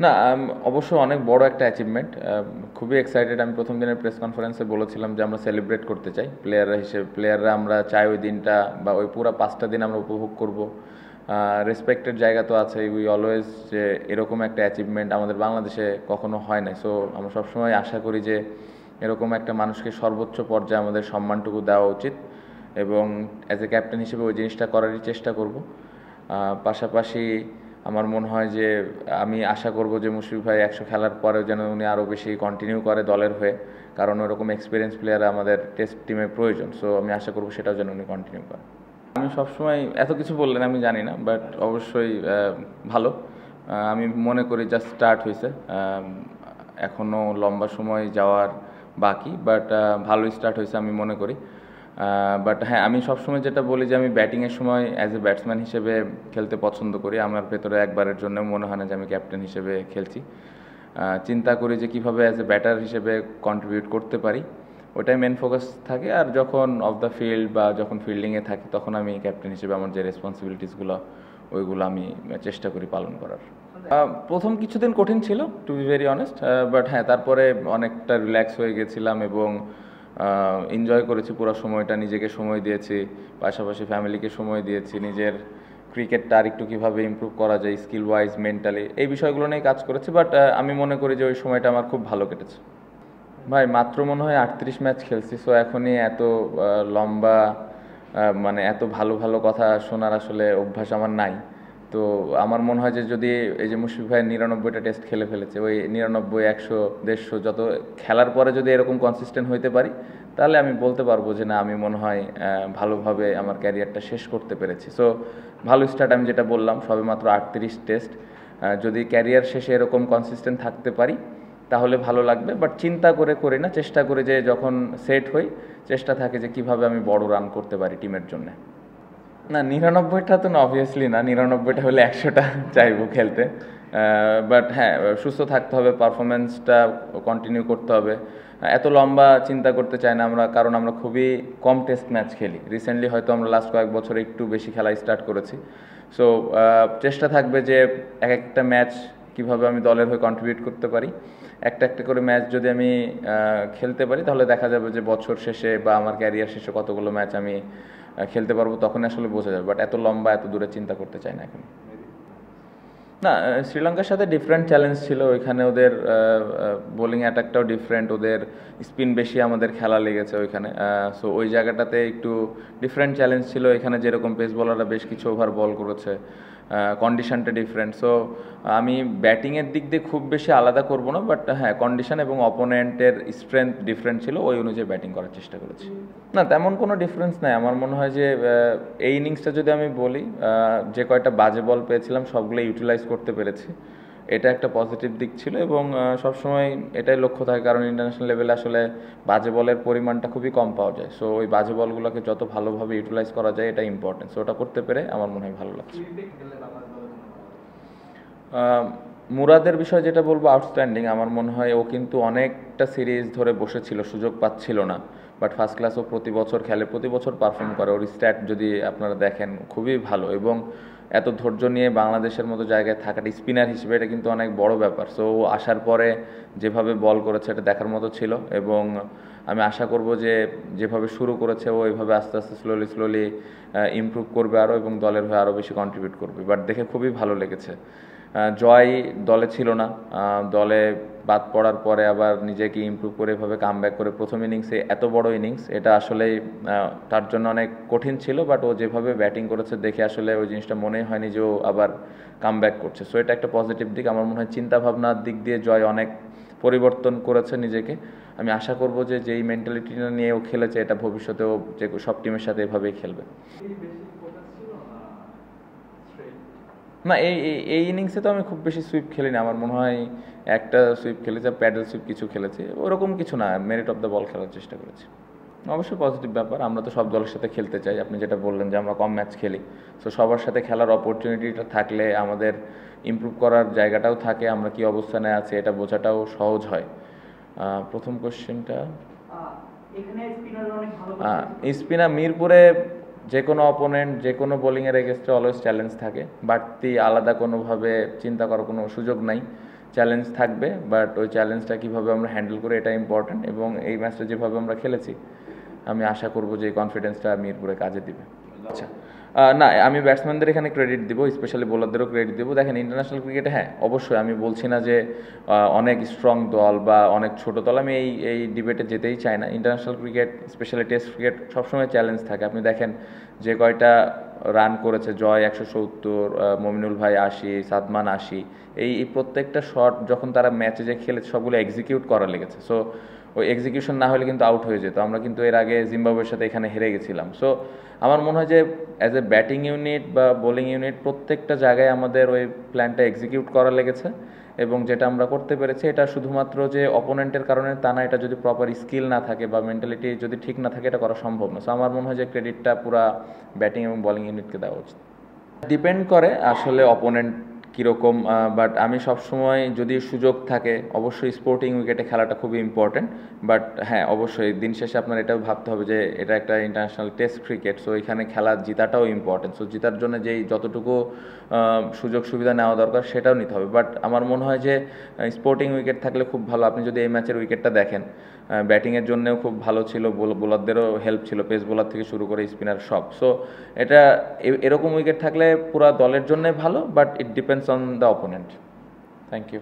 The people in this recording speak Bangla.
না, অবশ্য অনেক বড় একটা অ্যাচিভমেন্ট। খুবই এক্সাইটেড। আমি প্রথম দিনের প্রেস কনফারেন্সে বলেছিলাম যে আমরা সেলিব্রেট করতে চাই প্লেয়াররা আমরা চাই ওই দিনটা বা ওই পুরো 5টা দিন আমরা উপভোগ করব। রেসপেক্টেড জায়গা তো আছে, উই অলওয়েজ যে এরকম একটা অ্যাচিভমেন্ট আমাদের বাংলাদেশে কখনো হয় না। সো আমরা সবসময় আশা করি যে এরকম একটা মানুষকে সর্বোচ্চ পর্যায়ে আমাদের সম্মানটুকু দেওয়া উচিত, এবং অ্যাজ এ ক্যাপ্টেন হিসেবে ওই জিনিসটা করারই চেষ্টা করব। পাশাপাশি আমার মনে হয় যে আমি আশা করব যে মুশফিক ভাই 100 খেলার পরেও যেন উনি আরও বেশি কন্টিনিউ করে দলের হয়ে, কারণ ওরকম এক্সপিরিয়েন্স প্লেয়ার আমাদের টেস্ট টিমে প্রয়োজন। সো আমি আশা করব সেটাও যেন উনি কন্টিনিউ করেন। আমি সবসময় এত কিছু বললেন আমি জানি না, বাট অবশ্যই ভালো। আমি মনে করি জাস্ট স্টার্ট হয়েছে, এখনও লম্বা সময় যাওয়ার বাকি, বাট ভালোই স্টার্ট হয়েছে আমি মনে করি। বাট হ্যাঁ, আমি সবসময় যেটা বলি যে আমি ব্যাটিংয়ের সময় অ্যাজ এ ব্যাটসম্যান হিসেবে খেলতে পছন্দ করি। আমার ভেতরে একবারের জন্য মনে হয় না যে আমি ক্যাপ্টেন হিসেবে খেলছি। চিন্তা করি যে কীভাবে অ্যাজ এ ব্যাটার হিসেবে কন্ট্রিবিউট করতে পারি, ওটাই মেন ফোকাস থাকে। আর যখন অফ দ্য ফিল্ড বা যখন ফিল্ডিংয়ে থাকি তখন আমি ক্যাপ্টেন হিসেবে আমার যে রেসপন্সিবিলিটিসগুলো ওইগুলো আমি চেষ্টা করি পালন করার। প্রথম কিছুদিন কঠিন ছিল, to be very honest, but হ্যাঁ তারপরে অনেকটা রিল্যাক্স হয়ে গেছিলাম এবং এনজয় করেছি পুরো সময়টা, নিজেকে সময় দিয়েছি, পাশাপাশি ফ্যামিলিকে সময় দিয়েছি, নিজের ক্রিকেটটা আর একটু কীভাবে ইমপ্রুভ করা যায় স্কিল ওয়াইজ মেন্টালি, এই বিষয়গুলো নিয়ে কাজ করেছি। বাট আমি মনে করি যে ওই সময়টা আমার খুব ভালো কেটেছে। ভাই মাত্র মনে হয় 38 ম্যাচ খেলছি, সো এখনই এত লম্বা মানে এত ভালো ভালো কথা শোনার আসলে অভ্যাস আমার নাই। তো আমার মনে হয় যে যদি এই যে মুশফিক ভাই 99টা টেস্ট খেলে ফেলেছে, ওই 99, 100, 150 যত খেলার পরে যদি এরকম কনসিস্টেন্ট হইতে পারি, তাহলে আমি বলতে পারবো যে না, আমি মনে হয় ভালোভাবে আমার ক্যারিয়ারটা শেষ করতে পেরেছি। সো ভালো স্টার্ট, আমি যেটা বললাম সবে মাত্র 38 টেস্ট, যদি ক্যারিয়ার শেষে এরকম কনসিস্টেন্ট থাকতে পারি তাহলে ভালো লাগবে। বাট চিন্তা করে করি না, চেষ্টা করে যে যখন সেট হই চেষ্টা থাকে যে কিভাবে আমি বড় রান করতে পারি টিমের জন্য। না, 99টা তো না, অবভিয়াসলি না, 99টা হলে 100টা চাইবো খেলতে। বাট হ্যাঁ, সুস্থ থাকতে হবে, পারফরমেন্সটা কন্টিনিউ করতে হবে। এত লম্বা চিন্তা করতে চাই না আমরা, কারণ আমরা খুবই কম টেস্ট ম্যাচ খেলি। রিসেন্টলি হয়তো আমরা লাস্ট কয়েক বছরে একটু বেশি খেলা স্টার্ট করেছি। সো চেষ্টা থাকবে যে এক একটা ম্যাচ কীভাবে আমি দলের হয়ে কন্ট্রিবিউট করতে পারি। একটা একটা করে ম্যাচ যদি আমি খেলতে পারি তাহলে দেখা যাবে যে বছর শেষে বা আমার ক্যারিয়ার শেষে কতগুলো ম্যাচ আমি খেলতে পারবো, তখন আসলে বোঝা যাবে। বাট এত লম্বা এত দূরে চিন্তা করতে চাই না এখন। না, শ্রীলঙ্কার সাথে ডিফারেন্ট চ্যালেঞ্জ ছিল। ওইখানে ওদের বোলিং অ্যাটাকটাও ডিফারেন্ট, ওদের স্পিন বেশি, আমাদের খেলা লেগেছে ওইখানে। সো ওই জায়গাটাতে একটু ডিফারেন্ট চ্যালেঞ্জ ছিল। এখানে যেরকম পেস বলাররা বেশ কিছু ওভার বল করেছে, কন্ডিশনটা ডিফারেন্ট। সো আমি ব্যাটিংয়ের দিক দিয়ে খুব বেশি আলাদা করব না, বাট হ্যাঁ কন্ডিশন এবং অপোনেন্টের স্ট্রেংথ ডিফারেন্ট ছিল, ওই অনুযায়ী ব্যাটিং করার চেষ্টা করেছি। না, তেমন কোনো ডিফারেন্স নাই। আমার মনে হয় যে এই ইনিংসটা যদি আমি বলি, যে কয়টা বাজে বল পেয়েছিলাম সবগুলো ইউটিলাইজ করতে পেরেছি, এটা একটা পজিটিভ দিক ছিল। এবং সবসময় এটাই লক্ষ্য থাকে, কারণ ইন্টারন্যাশনাল লেভেলে আসলে বাজে বলের পরিমাণটা খুবই কম পাওয়া যায়। সো ওই বাজে বলগুলোকে যত ভালোভাবে ইউটিলাইজ করা যায় এটা ইম্পর্টেন্ট। সো ওটা করতে পেরে আমার মনে হয় ভালো লাগছে। মুরাদের বিষয় যেটা বলবো, আউটস্ট্যান্ডিং। আমার মনে হয় ও কিন্তু অনেকটা সিরিজ ধরে বসেছিল, সুযোগ পাচ্ছিল না। বাট ফার্স্ট ক্লাস ও প্রতি বছর খেলে, প্রতি বছর পারফর্ম করে। ওর স্ট্যাট যদি আপনারা দেখেন খুবই ভালো, এবং এত ধৈর্য নিয়ে বাংলাদেশের মতো জায়গায় থাকাটা স্পিনার হিসেবে এটা কিন্তু অনেক বড় ব্যাপার। সো ও আসার পরে যেভাবে বল করেছে এটা দেখার মতো ছিল, এবং আমি আশা করব যে যেভাবে শুরু করেছে ও এইভাবে আস্তে আস্তে স্লোলি স্লোলি ইমপ্রুভ করবে আরও, এবং দলের হয়ে আরও বেশি কন্ট্রিবিউট করবে। বাট দেখে খুবই ভালো লেগেছে। জয় দলে ছিল না, দলে বাদ পড়ার পরে আবার নিজেকে ইমপ্রুভ করে এভাবে কামব্যাক করে প্রথম ইনিংসে এত বড় ইনিংস, এটা আসলেই তার জন্য অনেক কঠিন ছিল। বাট ও যেভাবে ব্যাটিং করেছে দেখে আসলে ওই জিনিসটা মনেই হয়নি যে ও আবার কামব্যাক করছে। সো এটা একটা পজিটিভ দিক। আমার মনে হয় চিন্তাভাবনার দিক দিয়ে জয় অনেক পরিবর্তন করেছে নিজেকে। আমি আশা করব যে যেই মেন্টালিটিটা নিয়ে ও খেলেছে এটা ভবিষ্যতেও যে সব টিমের সাথে এভাবেই খেলবে। না, এই এই ইনিংসে তো আমি খুব বেশি সুইপ খেলি না। আমার মনে হয় একটা সুইপ খেলেছি, প্যাডেল সুইপ কিছু খেলেছি, ওরকম কিছু না। মেরিট অফ দ্য বল খেলার চেষ্টা করেছি। অবশ্যই পজিটিভ ব্যাপার। আমরা তো সব দলের সাথে খেলতে চাই। আপনি যেটা বললেন যে আমরা কম ম্যাচ খেলি, সো সবার সাথে খেলার অপরচুনিটিটা থাকলে আমাদের ইমপ্রুভ করার জায়গাটাও থাকে, আমরা কি অবস্থানে আছি এটা বোঝাটাও সহজ হয়। প্রথম কোশ্চেনটা, স্পিনার মিরপুরে যে কোনো অপোনেন্ট যে কোনো বোলিংয়ের এগেনস্টে অলওয়েজ চ্যালেঞ্জ থাকে। বাড়তি আলাদা কোনোভাবে চিন্তা করার কোনো সুযোগ নাই। চ্যালেঞ্জ থাকবে, বাট ওই চ্যালেঞ্জটা কীভাবে আমরা হ্যান্ডেল করি এটা ইম্পর্ট্যান্ট, এবং এই ম্যাচটা যেভাবে আমরা খেলেছি আমি আশা করব যে এই কনফিডেন্সটা মিরপুরে কাজে দিবে। আচ্ছা, না আমি ব্যাটসম্যানদের এখানে ক্রেডিট দিব, স্পেশালি বোলারদেরও ক্রেডিট দিব। দেখেন ইন্টারন্যাশনাল ক্রিকেটে হ্যাঁ অবশ্যই আমি বলছি না যে অনেক স্ট্রং দল বা অনেক ছোট দল, আমি এই ডিবেটে যেতেই চাই না। International cricket specially test cricket সবসময় চ্যালেঞ্জ থাকে। আপনি দেখেন যে কয়টা রান করেছে, জয় 170, মমিনুল ভাই 80, সাদমান 80, এই প্রত্যেকটা শট যখন তারা ম্যাচে যে খেলেছে সবগুলো এক্সিকিউট করা লেগেছে। সো ওই এক্সিকিউশন না হলে কিন্তু আউট হয়ে যেত। আমরা কিন্তু এর আগে জিম্বাবুয়ের সাথে এখানে হেরে গেছিলাম। সো আমার মনে হয় যে অ্যাজ এ ব্যাটিং ইউনিট বা বোলিং ইউনিট প্রত্যেকটা জায়গায় আমাদের ওই প্ল্যানটা এক্সিকিউট করা লেগেছে, এবং যেটা আমরা করতে পেরেছি এটা শুধুমাত্র যে অপোনেন্টের কারণে তা না, এটা যদি প্রপার স্কিল না থাকে বা মেন্টালিটি যদি ঠিক না থাকে এটা করা সম্ভব না। সো আমার মনে হয় যে ক্রেডিটটা পুরা ব্যাটিং এবং বোলিং ইউনিটকে দেওয়া উচিত। ডিপেন্ড করে আসলে অপোনেন্ট কীরকম, বাট আমি সবসময় যদি সুযোগ থাকে অবশ্যই স্পোর্টিং উইকেটে খেলাটা খুবই ইম্পর্টেন্ট। বাট হ্যাঁ অবশ্যই দিন শেষে আপনার এটাও ভাবতে হবে যে এটা একটা ইন্টারন্যাশনাল টেস্ট ক্রিকেট, সো এখানে খেলা জিতাটাও ইম্পর্টেন্ট। সো জিতার জন্য যেই যতটুকু সুযোগ সুবিধা নেওয়া দরকার সেটাও নিতে হবে। বাট আমার মনে হয় যে স্পোর্টিং উইকেট থাকলে খুব ভালো। আপনি যদি এই ম্যাচের উইকেটটা দেখেন, ব্যাটিংয়ের জন্যও খুব ভালো ছিল, বোলারদেরও হেল্প ছিল, পেস বোলার থেকে শুরু করে স্পিনার সব। সো এটা এরকম উইকেট থাকলে পুরো দলের জন্যই ভালো, but it depends on the opponent. Thank you.